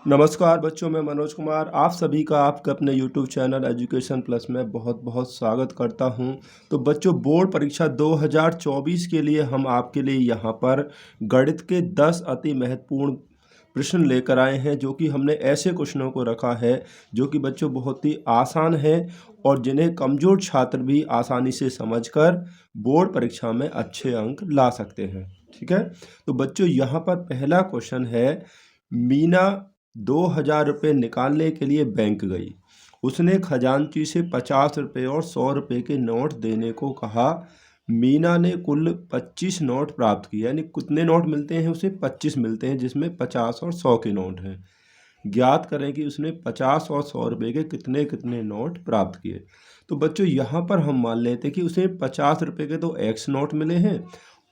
नमस्कार बच्चों, मैं मनोज कुमार आप सभी का आपके अपने YouTube चैनल एजुकेशन प्लस में बहुत बहुत स्वागत करता हूं। तो बच्चों, बोर्ड परीक्षा 2024 के लिए हम आपके लिए यहां पर गणित के 10 अति महत्वपूर्ण प्रश्न लेकर आए हैं, जो कि हमने ऐसे क्वेश्चनों को रखा है जो कि बच्चों बहुत ही आसान है और जिन्हें कमज़ोर छात्र भी आसानी से समझकर बोर्ड परीक्षा में अच्छे अंक ला सकते हैं। ठीक है, तो बच्चों यहाँ पर पहला क्वेश्चन है, मीना 2000 रुपये निकालने के लिए बैंक गई। उसने खजांची से 50 रुपये और 100 रुपये के नोट देने को कहा। मीना ने कुल 25 नोट प्राप्त किए, यानी कितने नोट मिलते हैं उसे? 25 मिलते हैं, जिसमें 50 और 100 के नोट हैं। ज्ञात करें कि उसने 50 और 100 रुपये के कितने कितने नोट प्राप्त किए। तो बच्चों यहाँ पर हम मान लेते हैं कि उसे 50 रुपये के तो एक्स नोट मिले हैं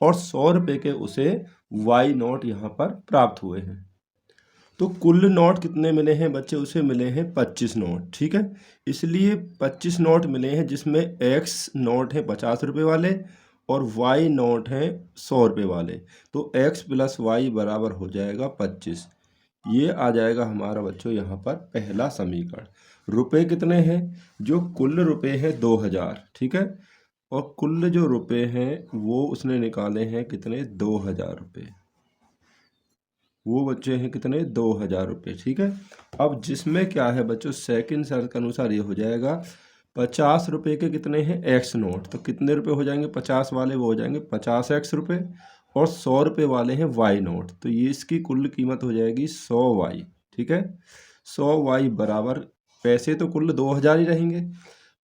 और 100 रुपये के उसे वाई नोट यहाँ पर प्राप्त हुए हैं। तो कुल नोट कितने मिले हैं बच्चे? उसे मिले हैं 25 नोट। ठीक है, इसलिए 25 नोट मिले हैं, जिसमें एक्स नोट है 50 रुपये वाले और वाई नोट हैं 100 रुपये वाले। तो एक्स प्लस वाई बराबर हो जाएगा 25। ये आ जाएगा हमारा बच्चों यहाँ पर पहला समीकरण। रुपए कितने हैं? जो कुल रुपए हैं 2000। ठीक है, और कुल जो रुपए हैं वो उसने निकाले हैं कितने? 2000 रुपये। वो बच्चे हैं कितने? 2000 रुपये। ठीक है, अब जिसमें क्या है बच्चों, सेकंड शर्त के अनुसार ये हो जाएगा 50 रुपये के कितने हैं? X note. तो कितने रुपए हो जाएंगे 50 वाले? वो हो जाएंगे 50 एक्स रुपये। और 100 रुपये वाले हैं वाई नोट, तो ये इसकी कुल कीमत हो जाएगी 100 वाई। ठीक है, 100 वाई बराबर, पैसे तो कुल 2000 ही रहेंगे।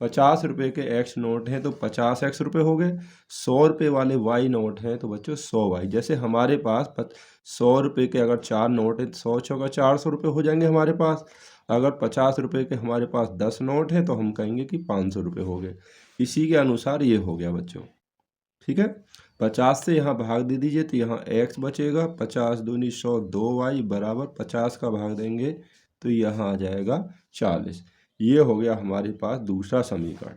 50 रुपये के एक्स नोट हैं तो 50 एक्स रुपये हो गए। 100 रुपये वाले वाई नोट हैं तो बच्चों 100 वाई। जैसे हमारे पास 100 रुपये के अगर 4 नोट हैं, 100 चौका 400 रुपये हो जाएंगे हमारे पास। अगर 50 रुपये के हमारे पास 10 नोट हैं तो हम कहेंगे कि 500 रुपये हो गए। इसी के अनुसार ये हो गया बच्चों। ठीक है, 50 से यहाँ भाग दे दीजिए तो यहाँ x बचेगा। 50 दूनी 100, 2 वाई बराबर 50 का भाग देंगे तो यहाँ आ जाएगा 40। ये हो गया हमारे पास दूसरा समीकरण।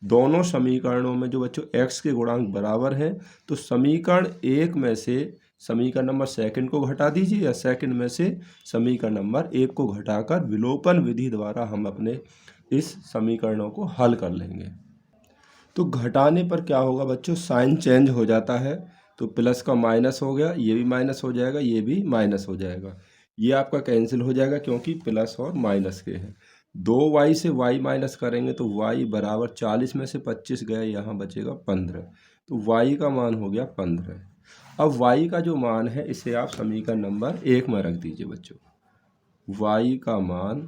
दोनों समीकरणों में जो बच्चों x के गुणांक बराबर हैं, तो समीकरण एक में से समीकरण नंबर सेकंड को घटा दीजिए, या सेकंड में से समीकरण नंबर एक को घटाकर विलोपन विधि द्वारा हम अपने इस समीकरणों को हल कर लेंगे। तो घटाने पर क्या होगा बच्चों? साइन चेंज हो जाता है, तो प्लस का माइनस हो गया, ये भी माइनस हो जाएगा, ये भी माइनस हो जाएगा। ये आपका कैंसिल हो जाएगा क्योंकि प्लस और माइनस के हैं। 2 वाई से वाई माइनस करेंगे तो वाई बराबर 40 में से 25 गया, यहाँ बचेगा 15। तो वाई का मान हो गया 15। अब वाई का जो मान है इसे आप समीकरण नंबर एक में रख दीजिए बच्चों। वाई का मान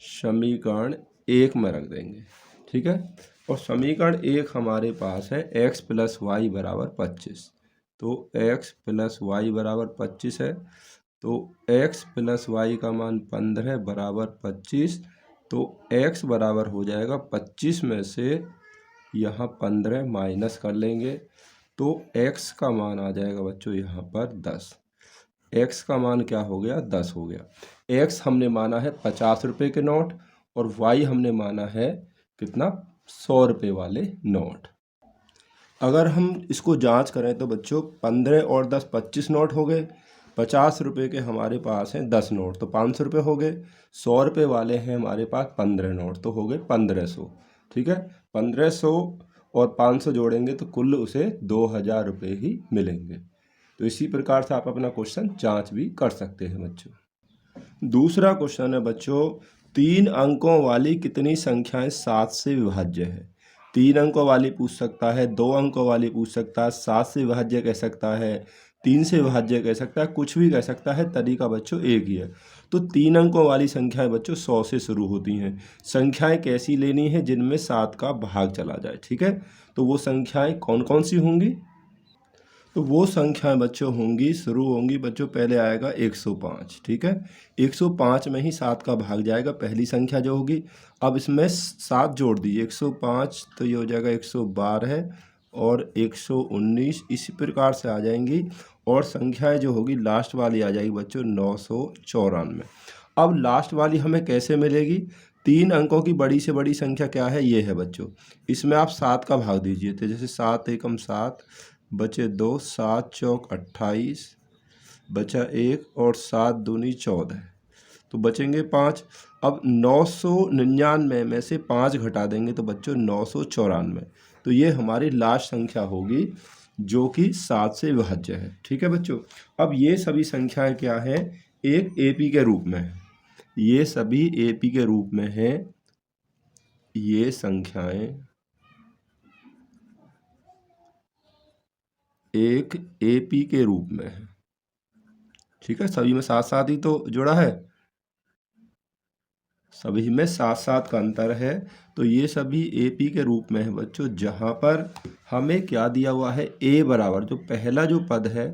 समीकरण एक में रख देंगे। ठीक है, और समीकरण एक हमारे पास है x प्लस वाई बराबर 25। तो x प्लस वाई बराबर 25 है, तो x प्लस वाई का मान 15 बराबर 25। तो x बराबर हो जाएगा 25 में से यहाँ 15 माइनस कर लेंगे, तो x का मान आ जाएगा बच्चों यहाँ पर 10। x का मान क्या हो गया? 10 हो गया। x हमने माना है 50 रुपये के नोट और y हमने माना है कितना? 100 रुपये वाले नोट। अगर हम इसको जांच करें तो बच्चों 15 और 10 25 नोट हो गए। 50 रुपये के हमारे पास हैं 10 नोट, तो 500 रुपये हो गए। 100 रुपये वाले हैं हमारे पास 15 नोट, तो हो गए 1500। ठीक है, 1500 और 500 जोड़ेंगे तो कुल उसे 2000 रुपये ही मिलेंगे। तो इसी प्रकार से आप अपना क्वेश्चन जांच भी कर सकते हैं बच्चों। दूसरा क्वेश्चन है बच्चों, 3 अंकों वाली कितनी संख्याएं 7 से विभाज्य है? 3 अंकों वाली पूछ सकता है, 2 अंकों वाली पूछ सकता है, 7 से विभाज्य कह सकता है, 3 से विभाज्य कह सकता है, कुछ भी कह सकता है, तरीका बच्चों एक ही है। तो 3 अंकों वाली संख्याएं बच्चों 100 से शुरू होती हैं। संख्याएं कैसी लेनी है? जिनमें 7 का भाग चला जाए। ठीक है, तो वो संख्याएं कौन कौन सी होंगी? तो वो संख्याएं बच्चों होंगी, शुरू होंगी बच्चों, पहले आएगा 105। ठीक है, 105 में ही 7 का भाग जाएगा, पहली संख्या जो होगी। अब इसमें 7 जोड़ दीजिए, 105 तो ये हो जाएगा 112 और 119, इसी प्रकार से आ जाएंगी। और संख्याएं जो होगी लास्ट वाली आ जाएगी बच्चों 994। अब लास्ट वाली हमें कैसे मिलेगी? 3 अंकों की बड़ी से बड़ी संख्या क्या है? ये है बच्चों। इसमें आप 7 का भाग दीजिए, तो जैसे 7 एकम 7 बचे 2, 7 चौक 28, बचा 1 और 7 दूनी 14, तो बचेंगे 5। अब 999 में से 5 घटा देंगे तो बच्चों 994, तो ये हमारी लास्ट संख्या होगी जो कि 7 से विभाज्य है। ठीक है बच्चों, अब ये सभी संख्याएं क्या है, एक एपी के रूप में है, ये सभी एपी के रूप में है, ये संख्याएं एक एपी के रूप में है। ठीक है, सभी में साथ साथ ही तो जुड़ा है, सभी में साथ साथ का अंतर है, तो ये सभी एपी के रूप में है बच्चों, जहाँ पर हमें क्या दिया हुआ है, ए बराबर जो पहला जो पद है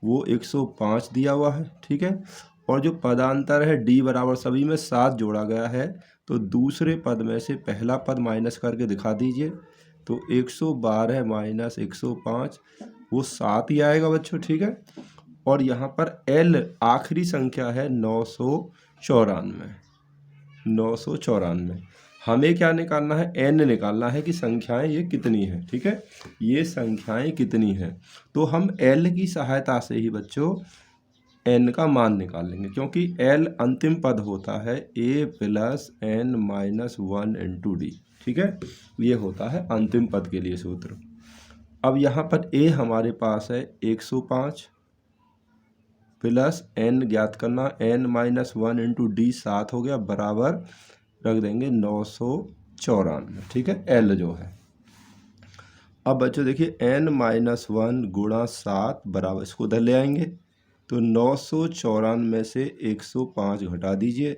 वो 105 दिया हुआ है। ठीक है, और जो पदांतर है डी बराबर सभी में 7 जोड़ा गया है, तो दूसरे पद में से पहला पद माइनस करके दिखा दीजिए, तो 112 माइनस 105 वो 7 ही आएगा बच्चों। ठीक है, और यहाँ पर एल आखिरी संख्या है 994, 994। हमें क्या निकालना है, एन निकालना है कि संख्याएं ये कितनी हैं। ठीक है, ये संख्याएं कितनी हैं, तो हम एल की सहायता से ही बच्चों एन का मान निकाल लेंगे, क्योंकि एल अंतिम पद होता है A plus N minus 1 into D. ठीक है, ये होता है अंतिम पद के लिए सूत्र। अब यहाँ पर ए हमारे पास है 105 प्लस एन ज्ञात करना, एन माइनस 1 इंटू डी 7 हो गया, बराबर रख देंगे 994। ठीक है, एल जो है। अब बच्चों देखिए एन माइनस 1 गुणा 7 बराबर, इसको उधर ले आएंगे, तो 994 में से 105 घटा दीजिए,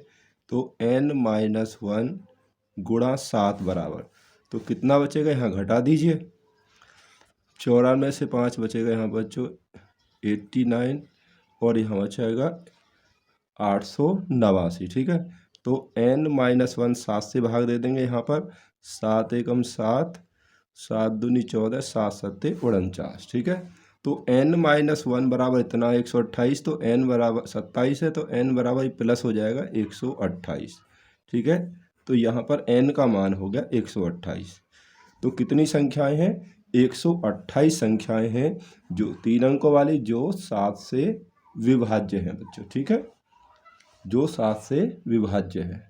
तो एन माइनस 1 गुणा 7 बराबर, तो कितना बचेगा, यहाँ घटा दीजिए, 94 से 5 बचेगा यहाँ बच्चों 89, और यहाँ बचेगा 889। ठीक है, तो n माइनस 1 7 से भाग दे देंगे, यहाँ पर 7 एकम 7, 7 दूनी 14, 7 सत्ते 49। ठीक है, तो n माइनस 1 बराबर इतना 128, तो n बराबर 27 है, तो n बराबर प्लस हो जाएगा 128। ठीक है, तो यहाँ पर n का मान हो गया 128। तो कितनी संख्याएं हैं, 128 संख्याएं हैं जो 3 अंकों वाली, जो 7 से विभाज्य हैं बच्चों। ठीक है, जो 7 से विभाज्य है।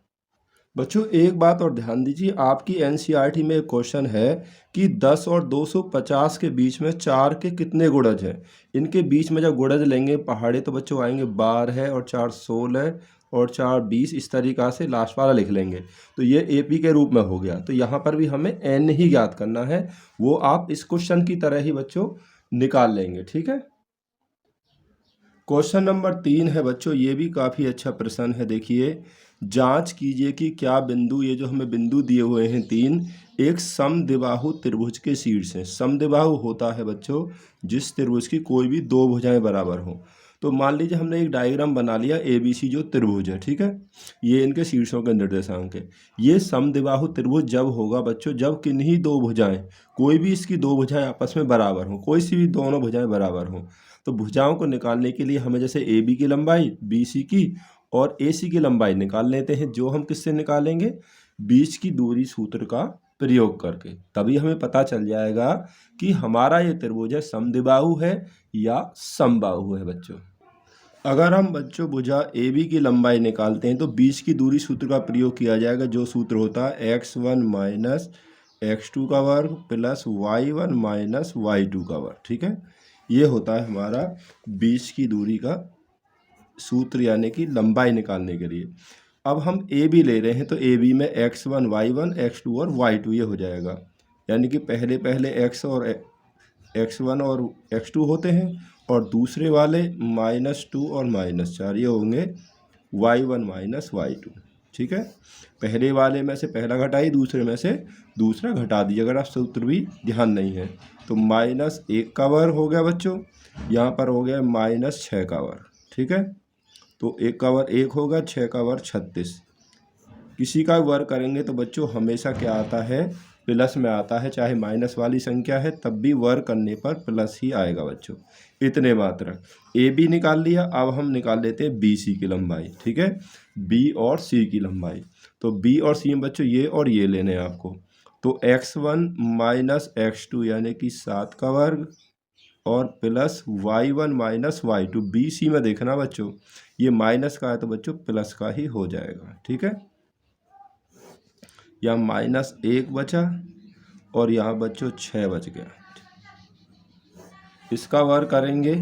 बच्चों एक बात और ध्यान दीजिए, आपकी एनसीईआरटी में एक क्वेश्चन है कि 10 और 250 के बीच में 4 के कितने गुणज हैं। इनके बीच में जब गुणज लेंगे पहाड़े, तो बच्चों आएंगे 12 है और 4 16 और 4 20, इस तरीक़ा से लास्ट वाला लिख लेंगे, तो ये एपी के रूप में हो गया। तो यहाँ पर भी हमें एन ही ज्ञात करना है, वो आप इस क्वेश्चन की तरह ही बच्चों निकाल लेंगे। ठीक है, क्वेश्चन नंबर 3 है बच्चों, ये भी काफ़ी अच्छा प्रश्न है। देखिए, जांच कीजिए कि क्या बिंदु, ये जो हमें बिंदु दिए हुए हैं 3, एक समद्विबाहु त्रिभुज के शीर्ष हैं। समद्विबाहु होता है बच्चों जिस त्रिभुज की कोई भी 2 भुजाएं बराबर हों। तो मान लीजिए हमने एक डायग्राम बना लिया ABC जो त्रिभुज है। ठीक है, ये इनके शीर्षों के निर्देशांक है। ये समद्विबाहु त्रिभुज जब होगा बच्चों, जब किन्हीं 2 भुजाएं, कोई भी इसकी 2 भुजाएं आपस में बराबर हों, कोई सी भी दोनों भुजाएं बराबर हों। तो भुजाओं को निकालने के लिए हमें जैसे AB की लंबाई, BC की और AC की लंबाई निकाल लेते हैं, जो हम किससे निकालेंगे, बीच की दूरी सूत्र का प्रयोग करके। तभी हमें पता चल जाएगा कि हमारा ये त्रिभुज है समद्विबाहु है या समबाहु है बच्चों। अगर हम बच्चों भुजा AB की लंबाई निकालते हैं तो बीच की दूरी सूत्र का प्रयोग किया जाएगा, जो सूत्र होता है x1 माइनस x2 का वर्ग प्लस y1 माइनस y2 का वर्ग। ठीक है, ये होता है हमारा बीच की दूरी का सूत्र, यानी कि लंबाई निकालने के लिए। अब हम AB ले रहे हैं, तो AB में x1 y1 x2 और y2 ये हो जाएगा, यानी कि पहले x1 और x2 होते हैं, और दूसरे वाले -2 और -4 ये होंगे y1 माइनस y2। ठीक है, पहले वाले में से पहला घटाइए, दूसरे में से दूसरा घटा दीजिए। अगर आप सूत्र भी ध्यान नहीं है तो -1 का वर्ग हो गया बच्चों, यहाँ पर हो गया -6 का वर्ग। ठीक है, तो 1 का वर्ग 1 होगा, 6 का वर्ग 36। किसी का वर्ग करेंगे तो बच्चों हमेशा क्या आता है, प्लस में आता है, चाहे माइनस वाली संख्या है तब भी वर्ग करने पर प्लस ही आएगा बच्चों। इतने मात्र AB निकाल लिया, अब हम निकाल लेते हैं BC की लंबाई। ठीक है, B और C की लंबाई, तो B और C में बच्चों ये और ये लेने हैं आपको, तो x1 माइनस x2 यानी कि 7 का वर्ग और plus y1 minus y2। B C में देखना बच्चों, ये माइनस का है तो बच्चों प्लस का ही हो जाएगा, ठीक है। यहाँ -1 बचा और यहाँ बच्चों 6 बच गया। इसका वर्ग करेंगे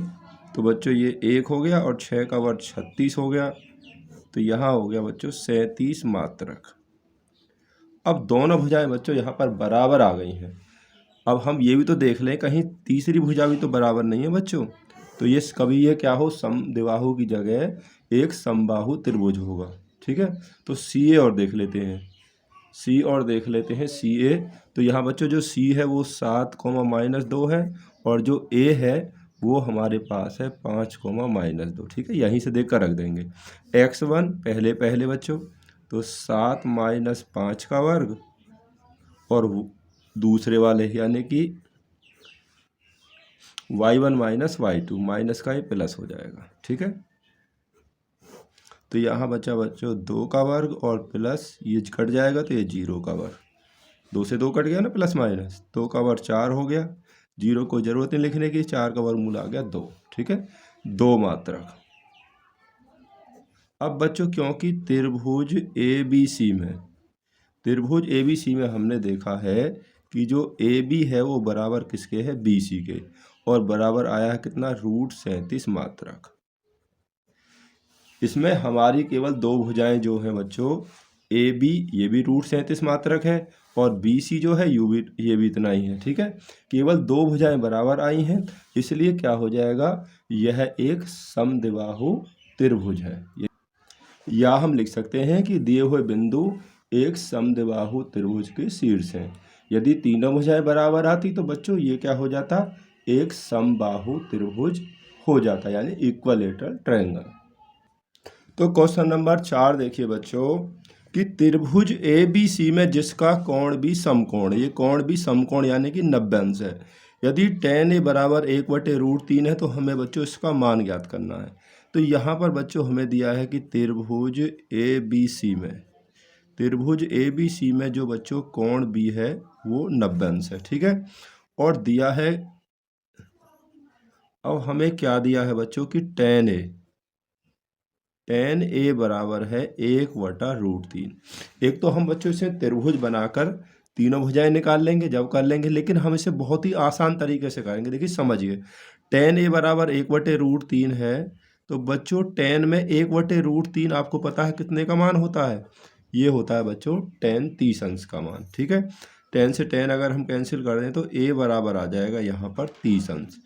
तो बच्चों ये 1 हो गया और 6 का वर्ग 36 हो गया, तो यहाँ हो गया बच्चों 37 मात्रक। अब दोनों भुजाएं बच्चों यहाँ पर बराबर आ गई हैं। अब हम ये भी तो देख लें कहीं तीसरी भुजा भी तो बराबर नहीं है बच्चों, तो ये कभी ये क्या हो, समद्विबाहु की जगह एक समबाहु त्रिभुज होगा, ठीक है। तो सी ए और देख लेते हैं, सी और देख लेते हैं सी ए। तो यहाँ बच्चों जो सी है वो 7, -2 है और जो ए है वो हमारे पास है 5, -2, ठीक है। यहीं से देख कर रख देंगे। x1 पहले पहले बच्चों, तो 7 - 5 का वर्ग और दूसरे वाले यानी कि y1 माइनस y2, माइनस का ये प्लस हो जाएगा, ठीक है। तो यहाँ बचा बच्चों 2 का वर्ग और प्लस ये कट जाएगा तो ये 0 का वर्ग, 2 से 2 कट गया ना, प्लस माइनस, 2 का वर्ग 4 हो गया, 0 को जरूरत नहीं लिखने की, 4 का वर्गमूल आ गया 2, ठीक है, 2 मात्रक। अब बच्चों क्योंकि त्रिभुज ए बी सी में हमने देखा है कि जो ए बी है वो बराबर किसके है, बी सी के, और बराबर आया है कितना, √37 मात्रक। इसमें हमारी केवल दो भुजाएं जो हैं बच्चों, ए बी ये भी √37 मात्रक है और बी सी जो है ये भी इतना ही है, ठीक है। केवल दो भुजाएं बराबर आई हैं, इसलिए क्या हो जाएगा, यह एक समद्विबाहु त्रिभुज है। या हम लिख सकते हैं कि दिए हुए बिंदु एक समद्विबाहु त्रिभुज के शीर्ष हैं। यदि तीनों भुजाएं बराबर आती तो बच्चों ये क्या हो जाता, एक समबाहु त्रिभुज हो जाता, यानी इक्विलैटरल ट्रायंगल। तो क्वेश्चन नंबर 4 देखिए बच्चों कि त्रिभुज ए बी सी में जिसका कोण भी समकोण, ये कोण भी समकोण यानी कि 90 अंश है। यदि tan a बराबर 1/√3 है तो हमें बच्चों इसका मान ज्ञात करना है। तो यहाँ पर बच्चों हमें दिया है कि त्रिभुज ए बी सी में जो बच्चों कोण बी है वो 90 अंश है, ठीक है। और दिया है, अब हमें क्या दिया है बच्चों कि tan a बराबर है 1/√3। एक तो हम बच्चों इसे त्रिभुज बनाकर तीनों भुजाएं निकाल लेंगे जब कर लेंगे, लेकिन हम इसे बहुत ही आसान तरीके से करेंगे। देखिए समझिए, tan a बराबर 1/√3 है, तो बच्चों tan में 1/√3 आपको पता है कितने का मान होता है, ये होता है बच्चों tan 30 अंश का मान, ठीक है। tan से tan अगर हम कैंसिल कर दें तो a बराबर आ जाएगा यहाँ पर 30 अंश,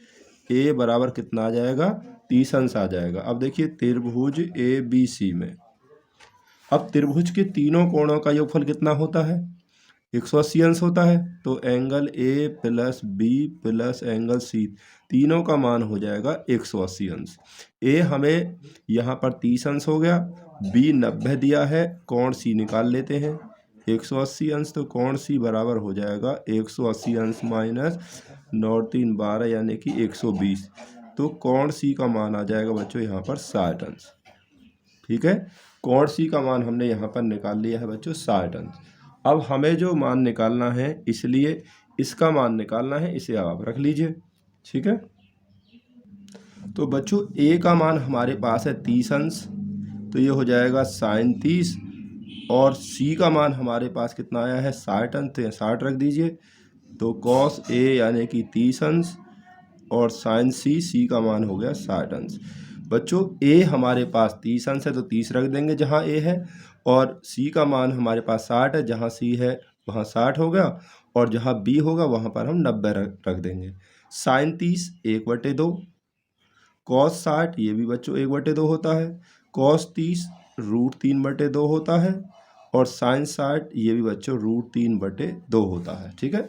a बराबर कितना आ जाएगा, 30 अंश आ जाएगा। अब देखिए त्रिभुज ए बी सी में, अब त्रिभुज के तीनों कोणों का योगफल कितना होता है, 180 अंश होता है। तो angle A plus B plus angle C तीनों का मान हो जाएगा 180 अंश। ए हमें यहाँ पर 30 अंश हो गया, बी 90 दिया है, कोण सी निकाल लेते हैं, 180 अंश, तो कोण सी बराबर हो जाएगा 180 अंश माइनस 9 3 12 यानी कि 120। तो कोण सी का मान आ जाएगा बच्चों यहाँ पर 60 अंश, ठीक है। कोण सी का मान हमने यहाँ पर निकाल लिया है बच्चों 60 अंश। अब हमें जो मान निकालना है, इसलिए इसका मान निकालना है, इसे आप रख लीजिए, ठीक है। तो बच्चों ए का मान हमारे पास है 30 अंश, तो ये हो जाएगा sin 30, और सी का मान हमारे पास कितना आया है 60 अंश, तो 60 रख दीजिए। तो cos a यानी कि 30 अंश और sin सी का मान हो गया 60 अंश। बच्चों a हमारे पास 30 अंश है तो 30 रख देंगे जहाँ a है, और c का मान हमारे पास 60 है, जहाँ c है वहाँ 60 होगा, और जहाँ b होगा वहाँ पर हम 90 रख देंगे। sin 30 1/2, cos 60 ये भी बच्चों 1/2 होता है, cos 30 √3/2 होता है, और sin 60 ये भी बच्चों √3/2 होता है, ठीक है।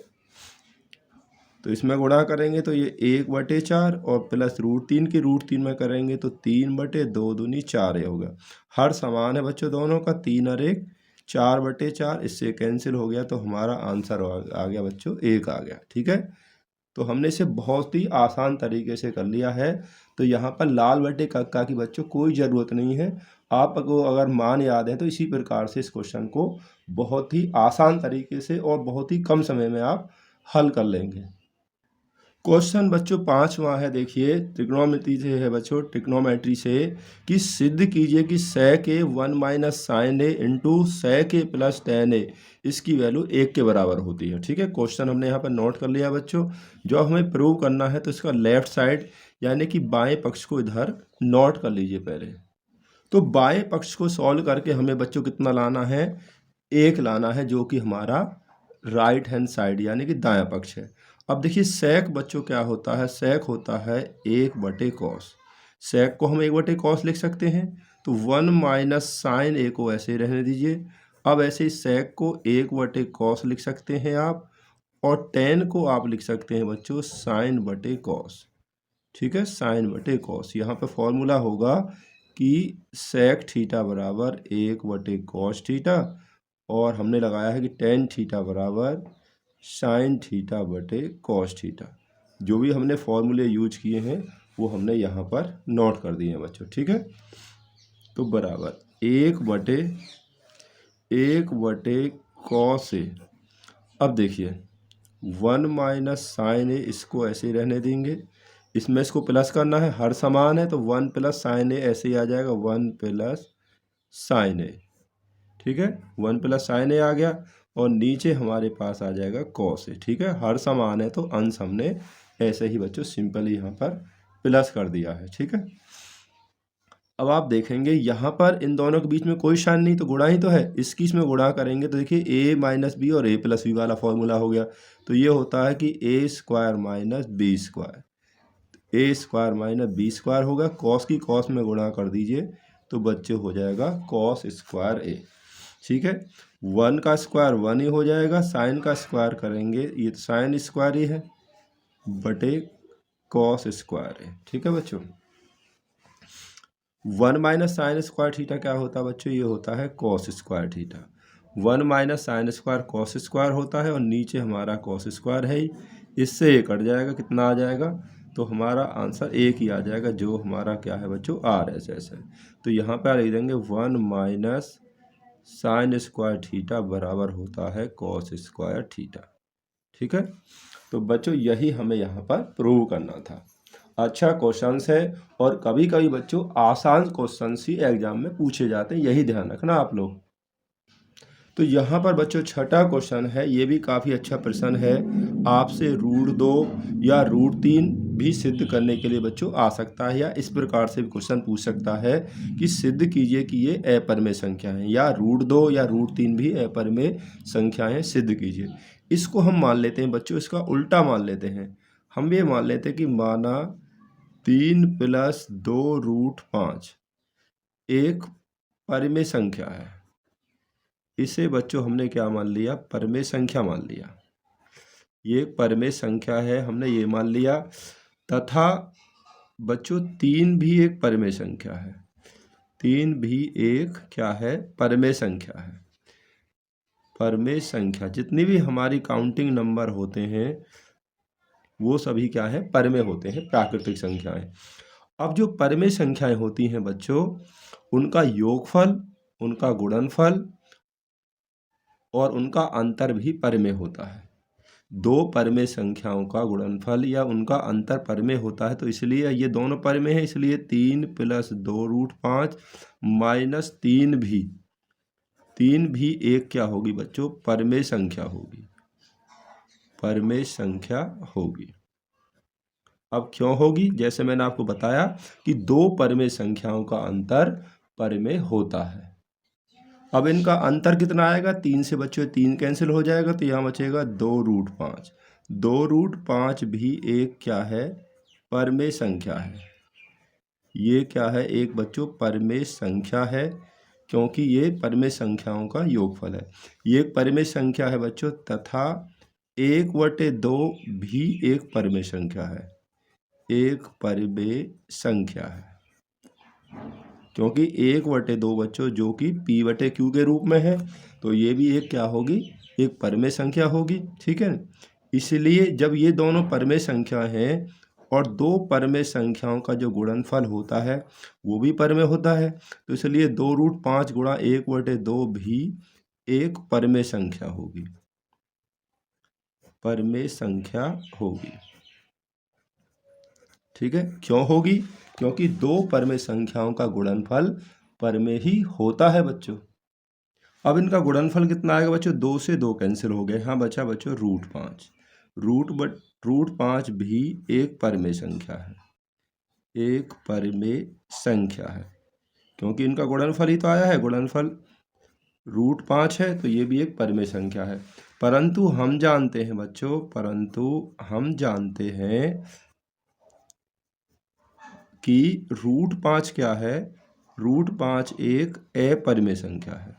तो इसमें गुणा करेंगे तो ये 1/4 और प्लस √3 की √3 में करेंगे तो 3/2 दूनी 4 होगा। हर समान है बच्चों दोनों का, 3 और 1 4/4, इससे कैंसिल हो गया, तो हमारा आंसर आ गया बच्चों 1 आ गया, ठीक है। तो हमने इसे बहुत ही आसान तरीके से कर लिया है। तो यहाँ पर लाल बटे कक्का की बच्चों कोई ज़रूरत नहीं है, आपको अगर मान याद है तो इसी प्रकार से इस क्वेश्चन को बहुत ही आसान तरीके से और बहुत ही कम समय में आप हल कर लेंगे। क्वेश्चन बच्चों 5वां है। देखिए ट्रिग्नोमेट्री से है बच्चों, ट्रिग्नोमेट्री से कि सिद्ध कीजिए कि sec a 1 minus sine A into sec a plus ten A इसकी वैल्यू 1 के बराबर होती है। ठीक है, क्वेश्चन हमने यहाँ पर नोट कर लिया बच्चों। जो हमें प्रूव करना है तो इसका लेफ्ट साइड यानी कि बाएं पक्ष को इधर नोट कर लीजिए पहले। तो बाएं पक्ष को सॉल्व करके हमें बच्चों कितना लाना है, 1 लाना है, जो कि हमारा राइट हैंड साइड यानी कि दायां पक्ष है। अब देखिए सेक बच्चों क्या होता है, सेक होता है 1/cos। सेक को हम 1/cos लिख सकते हैं। तो 1 माइनस साइन ए को ऐसे ही रहने दीजिए। अब ऐसे ही सेक को 1/cos लिख सकते हैं आप, और टेन को आप लिख सकते हैं बच्चों sin/cos। ठीक है, sin/cos। यहाँ पे फॉर्मूला होगा कि सेक थीटा बराबर 1/cos थीटा, और हमने लगाया है कि टेन थीटा बराबर साइन थीटा बटे कॉस थीटा। जो भी हमने फॉर्मूले यूज किए हैं वो हमने यहाँ पर नोट कर दिए हैं बच्चों। ठीक है, तो बराबर 1/cos ए। अब देखिए 1 माइनस साइन ए, इसको ऐसे ही रहने देंगे। इसमें इसको प्लस करना है, हर समान है, तो 1 प्लस साइन ए ऐसे ही आ जाएगा, 1 प्लस साइन ए। ठीक है, 1 प्लस साइन ए आ गया, और नीचे हमारे पास आ जाएगा कॉस ए। ठीक है, हर समान है तो अंश हमने ऐसे ही बच्चों सिंपली यहाँ पर प्लस कर दिया है। ठीक है, अब आप देखेंगे यहाँ पर इन दोनों के बीच में कोई शान नहीं, तो गुणा ही तो है। इसकी इसमें गुणा करेंगे तो देखिए a माइनस बी और a प्लस बी वाला फॉर्मूला हो गया। तो ये होता है कि a square minus B square, a square minus B square होगा। कॉस की कॉस में गुणा कर दीजिए तो बच्चे हो जाएगा कॉस स्क्वायर a। ठीक है, 1 का स्क्वायर 1 ही हो जाएगा, साइन का स्क्वायर करेंगे ये तो साइन स्क्वायर ही है बटे कॉस स्क्वायर है। ठीक है बच्चों, 1 माइनस साइन स्क्वायर थीटा क्या होता है बच्चों, ये होता है cos square theta. 1 minus sine square cos square होता है, और नीचे हमारा कॉस स्क्वायर है ही, इससे ये कट जाएगा, कितना आ जाएगा, तो हमारा आंसर एक ही आ जाएगा, जो हमारा क्या है बच्चों आर एस एस है। तो यहाँ पर लिख देंगे 1 माइनस साइन स्क्वायर थीटा बराबर होता है कॉस स्क्वायर थीटा। ठीक है, तो बच्चों यही हमें यहाँ पर प्रूव करना था। अच्छा क्वेश्चंस है, और कभी कभी बच्चों आसान क्वेश्चंस ही एग्जाम में पूछे जाते हैं, यही ध्यान रखना आप लोग। तो यहाँ पर बच्चों छठा क्वेश्चन है, ये भी काफ़ी अच्छा प्रश्न है। आपसे √2 या √3 भी सिद्ध करने के लिए बच्चों आ सकता है, या इस प्रकार से भी क्वेश्चन पूछ सकता है कि सिद्ध कीजिए कि ये अपरिमेय संख्या है, या √2 या √3 भी अपरिमेय संख्याएं सिद्ध कीजिए। इसको हम मान लेते हैं बच्चों, इसका उल्टा मान लेते हैं। हम ये मान लेते हैं कि माना 3 + 2√5 एक परिमेय संख्या है। इसे बच्चों हमने क्या मान लिया, परिमेय संख्या मान लिया। ये परिमेय संख्या है, हमने ये मान लिया। तथा बच्चों 3 भी एक परिमेय संख्या है। 3 भी एक क्या है, परिमेय संख्या है। परिमेय संख्या जितनी भी हमारी काउंटिंग नंबर होते हैं वो सभी क्या है, परिमेय होते हैं, प्राकृतिक संख्याएं। अब जो परिमेय संख्याएं होती हैं बच्चों, उनका योगफल, उनका गुणनफल और उनका अंतर भी परिमेय होता है। दो परिमेय संख्याओं का गुणनफल या उनका अंतर परिमेय होता है, तो इसलिए ये दोनों परिमेय है, इसलिए 3 + 2√5 माइनस 3 भी एक क्या होगी बच्चों, परिमेय संख्या होगी, परिमेय संख्या होगी। अब क्यों होगी, जैसे मैंने आपको बताया कि दो परिमेय संख्याओं का अंतर परिमेय होता है। अब इनका अंतर कितना आएगा, 3 से बच्चों 3 कैंसिल हो जाएगा, तो यहाँ बचेगा 2√5। 2√5 भी एक क्या है, परिमेय संख्या है। ये क्या है, एक बच्चों परिमेय संख्या है, क्योंकि ये परिमेय संख्याओं का योगफल है। ये एक परिमेय संख्या है बच्चों, तथा 1/2 भी एक परिमेय संख्या है। एक परिमेय संख्या है, क्योंकि 1/2 बच्चों जो कि p/q के रूप में है, तो ये भी एक क्या होगी, एक परिमेय संख्या होगी। ठीक है, इसलिए जब ये दोनों परिमेय संख्या हैं और दो परिमेय संख्याओं का जो गुणनफल होता है वो भी परिमेय होता है, तो इसलिए 2√5 गुणा 1/2 भी एक परिमेय संख्या होगी, परिमेय संख्या होगी। ठीक है, क्यों होगी? क्योंकि दो परमेय संख्याओं का गुणनफल परमेय ही होता है बच्चों। अब इनका गुणनफल कितना आएगा बच्चों? 2 से 2 कैंसिल हो गए, हाँ बचा बच्चों √5। √5 भी एक परमेय संख्या है, एक परमेय संख्या है, क्योंकि इनका गुणनफल ही तो आया है। गुणनफल √5 है तो ये भी एक परमेय संख्या है। परंतु हम जानते हैं बच्चों, कि √5 क्या है? √5 एक अपरिमेय संख्या है।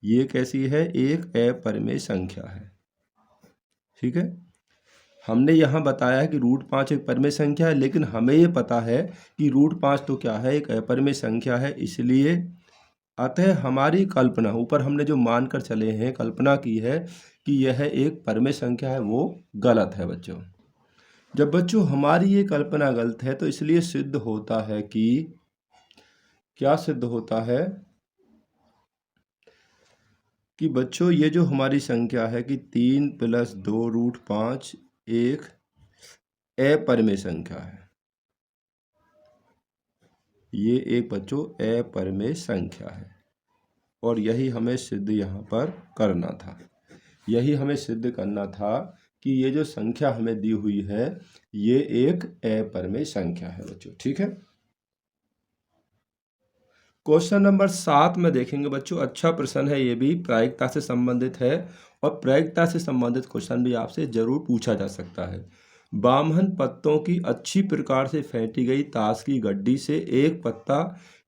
ये कैसी है? एक अपरिमेय संख्या है। ठीक है, हमने यहाँ बताया है कि √5 एक परिमेय संख्या है, लेकिन हमें ये पता है कि √5 तो क्या है? एक अपरिमेय संख्या है। इसलिए अतः हमारी कल्पना, ऊपर हमने जो मानकर चले हैं, कल्पना की है कि यह एक परमेय संख्या है, वो गलत है बच्चों। जब बच्चों हमारी ये कल्पना गलत है तो इसलिए सिद्ध होता है कि, क्या सिद्ध होता है? कि बच्चों ये जो हमारी संख्या है कि 3 + 2 √5 एक अपरिमेय संख्या है। ये एक बच्चों अपरिमेय संख्या है, और यही हमें सिद्ध यहाँ पर करना था। यही हमें सिद्ध करना था कि ये जो संख्या हमें दी हुई है ये एक अपरिमेय संख्या है बच्चों। ठीक है, क्वेश्चन नंबर 7 में देखेंगे बच्चों। अच्छा प्रश्न है, ये भी प्रायिकता से संबंधित है, और प्रायिकता से संबंधित क्वेश्चन भी आपसे जरूर पूछा जा सकता है। बामहन पत्तों की अच्छी प्रकार से फेंटी गई ताश की गड्डी से एक पत्ता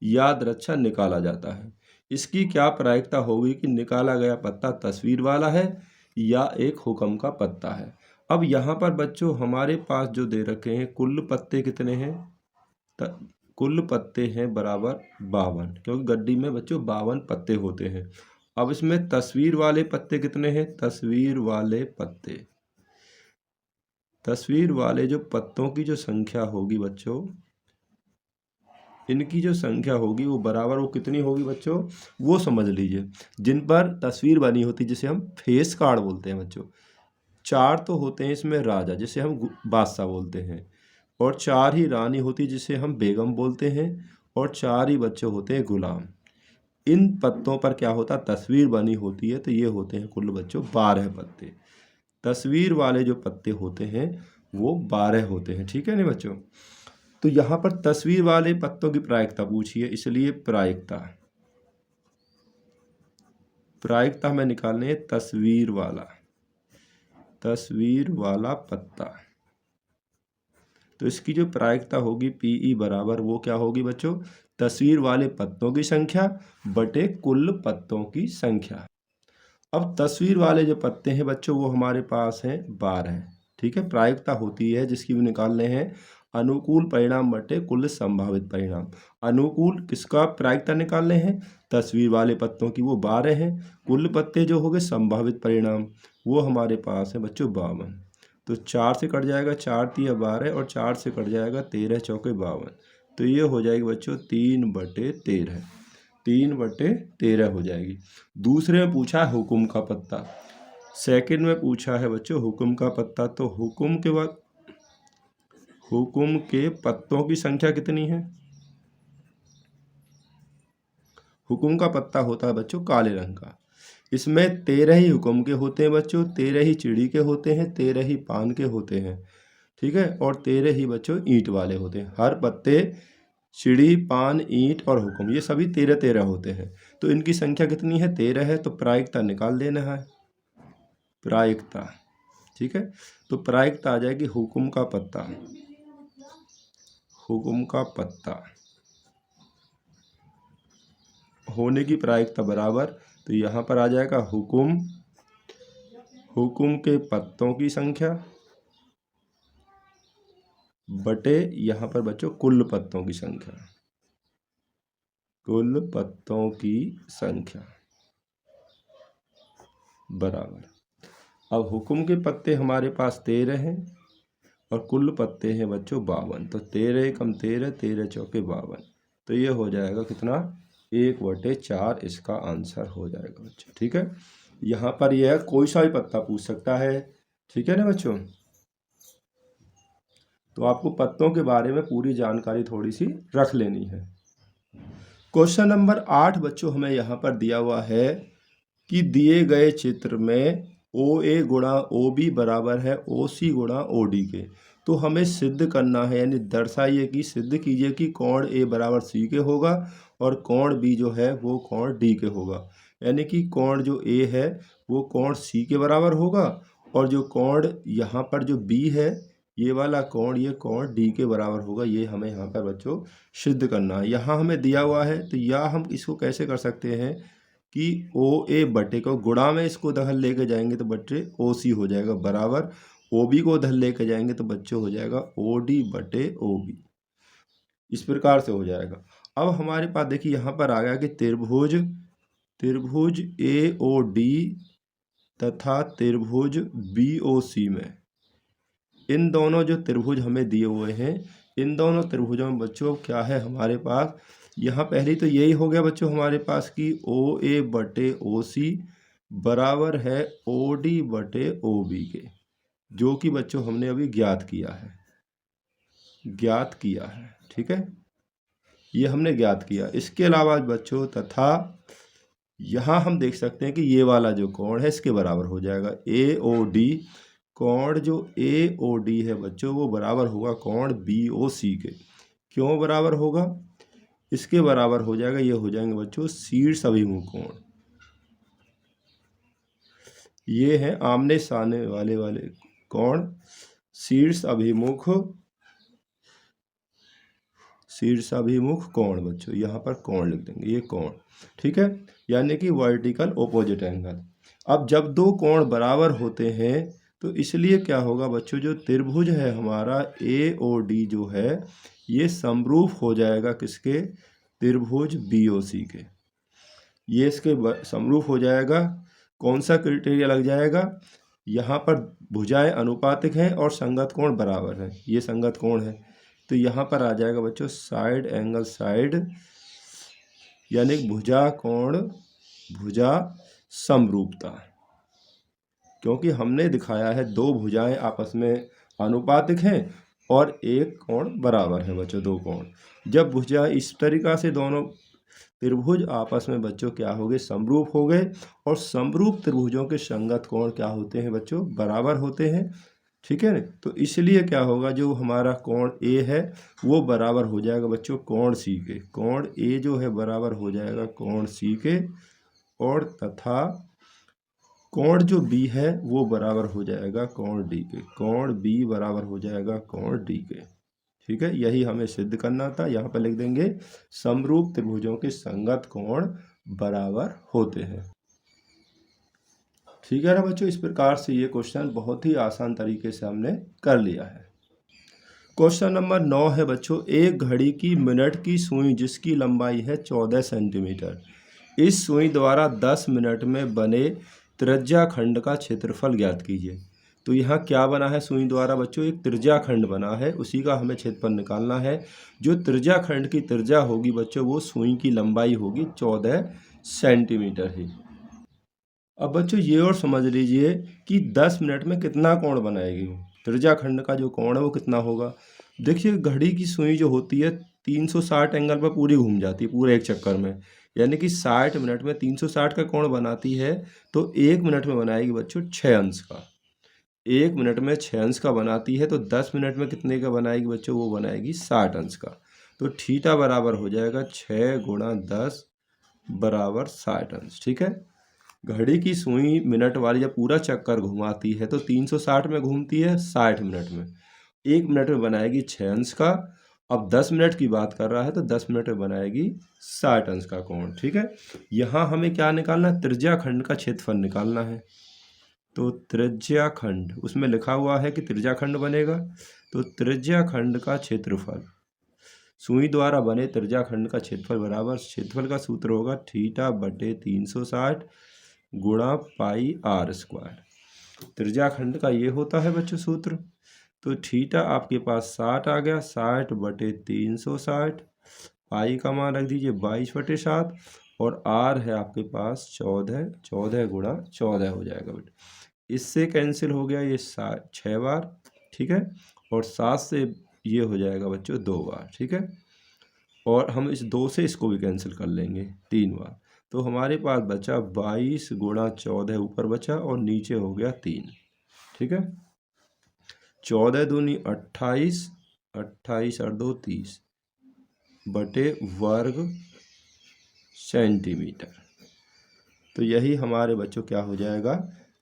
याद रक्षा निकाला जाता है। इसकी क्या प्रायिकता होगी कि निकाला गया पत्ता तस्वीर वाला है या एक हुक्म का पत्ता है? अब यहाँ पर बच्चों हमारे पास जो दे रखे हैं, कुल पत्ते कितने हैं? कुल पत्ते हैं बराबर 52, क्योंकि गड्डी में बच्चों 52 पत्ते होते हैं। अब इसमें तस्वीर वाले पत्ते कितने हैं? तस्वीर वाले जो पत्तों की जो संख्या होगी बच्चों, इनकी जो संख्या होगी वो बराबर, वो कितनी होगी बच्चों? वो समझ लीजिए। जिन पर तस्वीर बनी होती है जिसे हम फेस कार्ड बोलते हैं बच्चों, 4 तो होते हैं इसमें राजा, जिसे हम बादशाह बोलते हैं, और 4 ही रानी होती जिसे हम बेगम बोलते हैं, और 4 ही बच्चे होते हैं गुलाम। इन पत्तों पर क्या होता? तस्वीर बनी होती है, तो ये होते हैं कुल बच्चों 12 पत्ते। तस्वीर वाले जो पत्ते होते हैं वो 12 होते हैं। ठीक है ना बच्चों? तो यहाँ पर तस्वीर वाले पत्तों की प्रायिकता पूछी है, इसलिए प्रायिकता हमें निकालनी है तस्वीर वाला पत्ता। तो इसकी जो प्रायिकता होगी PE बराबर, वो क्या होगी बच्चों? तस्वीर वाले पत्तों की संख्या बटे कुल पत्तों की संख्या। अब तस्वीर वाले जो पत्ते हैं बच्चों वो हमारे पास हैं 12। ठीक है, प्रायिकता होती है जिसकी भी निकालने हैं अनुकूल परिणाम बटे कुल संभावित परिणाम। अनुकूल किसका प्रायिकता निकालने हैं? तस्वीर वाले पत्तों की, वो 12 हैं। कुल पत्ते जो हो गए संभावित परिणाम, वो हमारे पास है बच्चों 52। तो 4 से कट जाएगा, 4 × 3 = 12, और 4 से कट जाएगा 13 × 4 = 52। तो ये हो जाएगी बच्चों 3/13, 3/13 हो जाएगी। दूसरे में पूछा है हुक्म का पत्ता, सेकंड में पूछा है बच्चों हुक्म का पत्ता। तो हुक्म के बाद हुक्म के पत्तों की संख्या कितनी है? हुक्म का पत्ता होता है बच्चों काले रंग का। इसमें 13 ही हुक्म के होते हैं बच्चों, 13 ही चिड़ी के होते हैं, 13 ही पान के होते हैं। ठीक है, और 13 ही बच्चों ईंट वाले होते हैं। हर पत्ते चिड़ी, पान, ईंट और हुक्म, ये सभी 13 होते हैं। तो इनकी संख्या कितनी है? 13 है। तो प्रायिकता निकाल देना है, प्रायिकता। ठीक है, तो प्रायिकता आ जाएगी हुक्म का पत्ता होने की प्रायिकता बराबर, तो यहाँ पर आ जाएगा हुक्म के पत्तों की संख्या बटे यहाँ पर बच्चों कुल पत्तों की संख्या बराबर। अब हुक्म के पत्ते हमारे पास 13 हैं और कुल पत्ते हैं बच्चों 52। तो 13 × 13, 13 × 4 = 52। तो ये हो जाएगा कितना? 1/4 इसका आंसर हो जाएगा बच्चों। ठीक है, यहाँ पर यह कोई सा भी पत्ता पूछ सकता है। ठीक है ना बच्चों? तो आपको पत्तों के बारे में पूरी जानकारी थोड़ी सी रख लेनी है। क्वेश्चन नंबर 8 बच्चों हमें यहाँ पर दिया हुआ है कि दिए गए चित्र में ओ ए गुणा ओ बी बराबर है ओ सी गुणा ओ डी के। तो हमें सिद्ध करना है, यानी दर्शाइए कि सिद्ध कीजिए कि कोण ए बराबर सी के होगा और कोण बी जो है वो कोण डी के होगा। यानी कि कोण जो ए है वो कोण सी के बराबर होगा और जो कोण यहाँ पर जो बी है ये वाला कोण ये कोण डी के बराबर होगा। ये हमें यहाँ पर बच्चों सिद्ध करना है। यहाँ हमें दिया हुआ है तो या हम इसको कैसे कर सकते हैं कि ओ ए बटे को गुणा में इसको दखल लेके जाएंगे तो बच्चे ओ सी हो जाएगा बराबर ओ बी को दखल लेके जाएंगे तो बच्चों हो जाएगा ओ डी बटे ओ बी। इस प्रकार से हो जाएगा। अब हमारे पास देखिए यहाँ पर आ गया कि त्रिभुज ए ओ डी तथा त्रिभुज बी ओ सी में इन दोनों जो त्रिभुज हमें दिए हुए हैं इन दोनों त्रिभुजों में बच्चों क्या है हमारे पास, यहाँ पहली तो यही हो गया बच्चों हमारे पास कि ओ ए बटे ओ सी बराबर है ओ डी बटे ओ बी के, जो कि बच्चों हमने अभी ज्ञात किया है। ठीक है, ये हमने ज्ञात किया। इसके अलावा बच्चों तथा यहाँ हम देख सकते हैं कि ये वाला जो कोण है इसके बराबर हो जाएगा ए ओ डी। कोण जो ए ओ डी है बच्चों वो बराबर होगा कोण बी ओ सी के। क्यों बराबर होगा, इसके बराबर हो जाएगा, ये हो जाएंगे बच्चों शीर्ष अभिमुख कोण। ये है आमने सामने वाले कोण शीर्ष अभिमुख कोण बच्चों, यहाँ पर कोण लिख देंगे ये कोण। ठीक है, यानी कि वर्टिकल ऑपोजिट एंगल। अब जब दो कोण बराबर होते हैं तो इसलिए क्या होगा बच्चों, जो त्रिभुज है हमारा ए ओ डी जो है ये समरूप हो जाएगा किसके, त्रिभुज बी ओ सी के। ये इसके समरूप हो जाएगा। कौन सा क्राइटेरिया लग जाएगा, यहाँ पर भुजाएं अनुपातिक हैं और संगत कोण बराबर है, ये संगत कोण है। तो यहाँ पर आ जाएगा बच्चों साइड एंगल साइड, यानी भुजा कोण भुजा समरूपता। क्योंकि हमने दिखाया है दो भुजाएं आपस में अनुपातिक हैं और एक कोण बराबर है बच्चों, दो कोण। जब भुजा इस तरीक़ा से दोनों त्रिभुज आपस में बच्चों क्या हो गए, समरूप हो गए, और समरूप त्रिभुजों के संगत कोण क्या होते हैं बच्चों, बराबर होते हैं। ठीक है, तो इसलिए क्या होगा, जो हमारा कोण ए है वो बराबर हो जाएगा बच्चों कोण सी के। कोण ए जो है बराबर हो जाएगा कोण सी के, और तथा कोण जो बी है वो बराबर हो जाएगा कोण डी के। कोण बी बराबर हो जाएगा कोण डी के। ठीक है, यही हमें सिद्ध करना था। यहाँ पर लिख देंगे समरूप त्रिभुजों के संगत कोण बराबर होते हैं। ठीक है ना बच्चों, इस प्रकार से ये क्वेश्चन बहुत ही आसान तरीके से हमने कर लिया है। क्वेश्चन नंबर 9 है बच्चों, एक घड़ी की मिनट की सुई जिसकी लंबाई है 14 सेंटीमीटर, इस सुई द्वारा 10 मिनट में बने त्रिज्या खंड का क्षेत्रफल ज्ञात कीजिए। तो यहाँ क्या बना है सुई द्वारा बच्चों, एक त्रिज्या खंड बना है, उसी का हमें क्षेत्रफल निकालना है। जो त्रिज्या खंड की त्रिज्या होगी बच्चों वो सुई की लंबाई होगी 14 सेंटीमीटर ही। अब बच्चों ये और समझ लीजिए कि 10 मिनट में कितना कोण बनाएगी, त्रिज्या खंड का जो कोण है वो कितना होगा। देखिए घड़ी की सुई जो होती है 360 एंगल पर पूरी घूम जाती है पूरे एक चक्कर में, यानी कि 60 मिनट में 360 का कोण बनाती है। तो 1 मिनट में बनाएगी बच्चों 6 अंश का। 1 मिनट में 6 अंश का बनाती है, तो 10 मिनट में कितने का बनाएगी बच्चों, वो बनाएगी 60 अंश का। तो थीटा बराबर हो जाएगा 6 गुणा 10 बराबर 60 अंश। ठीक है, घड़ी की सुई मिनट वाली जब पूरा चक्कर घुमाती है तो 360 में घूमती है 60 मिनट में, 1 मिनट में बनाएगी 6 अंश का। अब 10 मिनट की बात कर रहा है तो 10 मिनट में बनाएगी 60 अंश का कोण। ठीक है, यहाँ हमें क्या निकालना है, त्रिज्या खंड का क्षेत्रफल निकालना है। तो त्रिज्या खंड, उसमें लिखा हुआ है कि त्रिज्या खंड बनेगा, तो त्रिज्या खंड का क्षेत्रफल, सुई द्वारा बने त्रिज्या खंड का क्षेत्रफल बराबर, क्षेत्रफल का सूत्र होगा थीटा बटे 360 गुणा पाई आर स्क्वायर। त्रिज्या खंड का ये होता है बच्चों सूत्र। तो थीटा आपके पास 60 आ गया, 60 बटे 360, पाई का मान रख दीजिए 22/7, और आर है आपके पास 14, 14 गुणा 14 हो जाएगा बेटा। इससे कैंसिल हो गया ये 6 बार। ठीक है, और 7 से ये हो जाएगा बच्चों 2 बार, ठीक है। और हम इस 2 से इसको भी कैंसिल कर लेंगे 3 बार। तो हमारे पास बचा 22 गुणा 14 ऊपर बचा और नीचे हो गया 3, ठीक है। 14 दूनी 28, 28 और 2 30 बटे वर्ग सेंटीमीटर। तो यही हमारे बच्चों क्या हो जाएगा,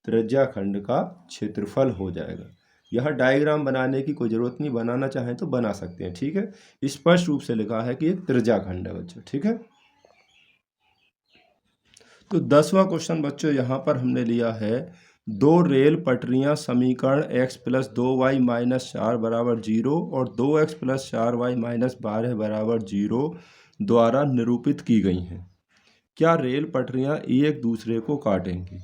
त्रिज्याखंड का क्षेत्रफल हो जाएगा। यह डायग्राम बनाने की कोई ज़रूरत नहीं, बनाना चाहें तो बना सकते हैं, ठीक है। स्पष्ट रूप से लिखा है कि एक त्रिज्याखंड है बच्चों, ठीक है। तो 10वां क्वेश्चन बच्चों यहाँ पर हमने लिया है, 2 रेल पटरियाँ समीकरण x + 2y - 4 = 0 और 2x + 4y - 12 = 0 द्वारा निरूपित की गई हैं। क्या रेल पटरियाँ एक दूसरे को काटेंगी?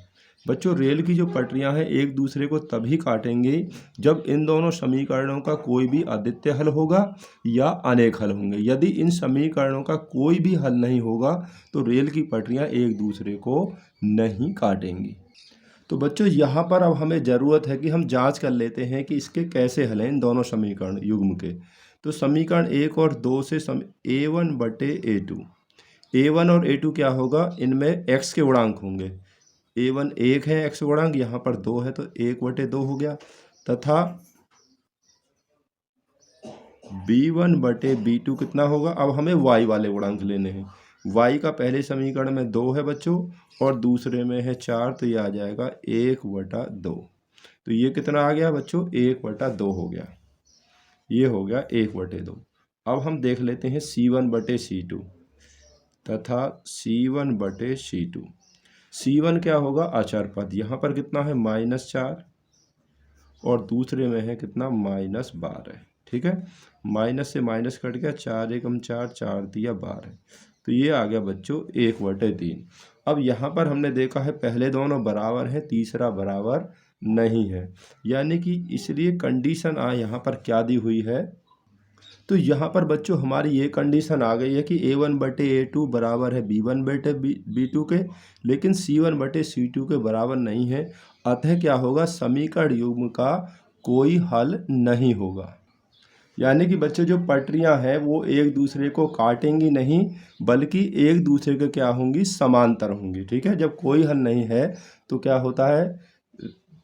बच्चों रेल की जो पटरियाँ हैं एक दूसरे को तभी काटेंगी जब इन दोनों समीकरणों का कोई भी अद्वितीय हल होगा या अनेक हल होंगे। यदि इन समीकरणों का कोई भी हल नहीं होगा तो रेल की पटरियाँ एक दूसरे को नहीं काटेंगी। तो बच्चों यहाँ पर अब हमें ज़रूरत है कि हम जांच कर लेते हैं कि इसके कैसे हल हैं इन दोनों समीकरण युग्म के। तो समीकरण 1 और 2 से a1 बटे a2, a1 और a2 क्या होगा, इनमें x के गुणांक होंगे। a1 1 है x गुणांक, यहाँ पर 2 है तो 1 बटे 2 हो गया, तथा b1 बटे b2 कितना होगा। अब हमें y वाले गुणांक लेने हैं। y का पहले समीकरण में 2 है बच्चों और दूसरे में है 4, तो ये आ जाएगा 1 बटा 2। तो ये कितना आ गया बच्चों, 1 बटा 2 हो गया, ये हो गया 1 बटे 2। अब हम देख लेते हैं c1 बटे c2 तथा c1 बटे c2। c1 क्या होगा, अचर पद, यहाँ पर कितना है -4 और दूसरे में है कितना -12, ठीक है। माइनस से माइनस कट गया, 4 एकम 4, 4 दिया 12, तो ये आ गया बच्चों 1 बटे 3। अब यहाँ पर हमने देखा है पहले दोनों बराबर हैं, तीसरा बराबर नहीं है, यानी कि इसलिए कंडीशन यहाँ पर क्या दी हुई है। तो यहाँ पर बच्चों हमारी ये कंडीशन आ गई है कि a1 बटे a2 बराबर है b1 बटे b2 के, लेकिन c1 बटे c2 के बराबर नहीं है। अतः क्या होगा, समीकरण युग्म का कोई हल नहीं होगा। यानी कि बच्चों जो पटरियाँ हैं वो एक दूसरे को काटेंगी नहीं, बल्कि एक दूसरे के क्या होंगी, समांतर होंगी, ठीक है। जब कोई हल नहीं है तो क्या होता है,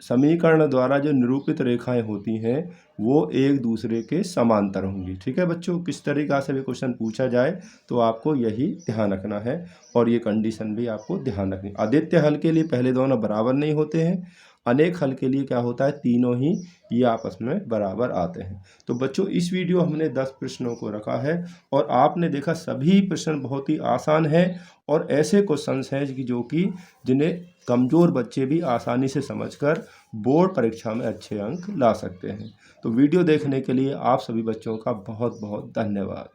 समीकरण द्वारा जो निरूपित रेखाएं होती हैं वो एक दूसरे के समांतर होंगी, ठीक है बच्चों। किस तरीक़ा से भी क्वेश्चन पूछा जाए तो आपको यही ध्यान रखना है और ये कंडीशन भी आपको ध्यान रखनी। अद्वितीय हल के लिए पहले दोनों बराबर नहीं होते हैं, अनेक हल के लिए क्या होता है, तीनों ही ये आपस में बराबर आते हैं। तो बच्चों इस वीडियो हमने 10 प्रश्नों को रखा है और आपने देखा सभी प्रश्न बहुत ही आसान हैं और ऐसे क्वेश्चंस हैं कि जिन्हें कमज़ोर बच्चे भी आसानी से समझकर बोर्ड परीक्षा में अच्छे अंक ला सकते हैं। तो वीडियो देखने के लिए आप सभी बच्चों का बहुत बहुत धन्यवाद।